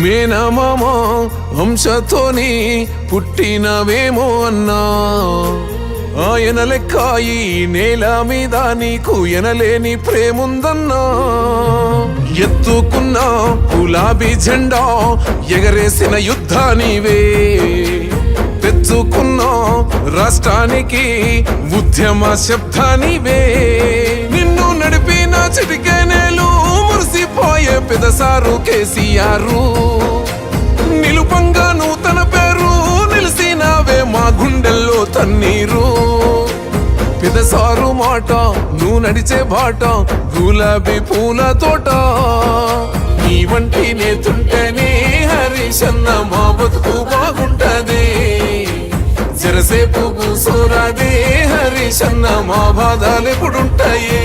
మేనమామ వంశతోని పుట్టినవేమో అన్నా, ఆయన లెక్క ఈ నేల మీద నీకు ఎనలేని ప్రేముందన్నా. ఎత్తుకున్న గులాబీ జెండా ఎగరేసిన యుద్ధానివే, తెచ్చుకున్న రాష్ట్రానికి ఉద్యమ శబ్దానివే. నిన్ను నడిపిన చిటికెనేలు మురిసిపోయే పెదసారు కేసీఆర్. నిలుపంగా నూతన పేరు నిలిసినావే మా గుండెల్లో తన్నీరు. పెదసారు మాట నువ్వు నడిచే బాట గులాబీ పూల తోట. నీ వంటి నేతుంటేనే హరీశన్న మా బతుకు బాగుంటది. జరసేపు కూసోరాదే హరీశన్న మా బాధలు ఎప్పుడుంటాయే.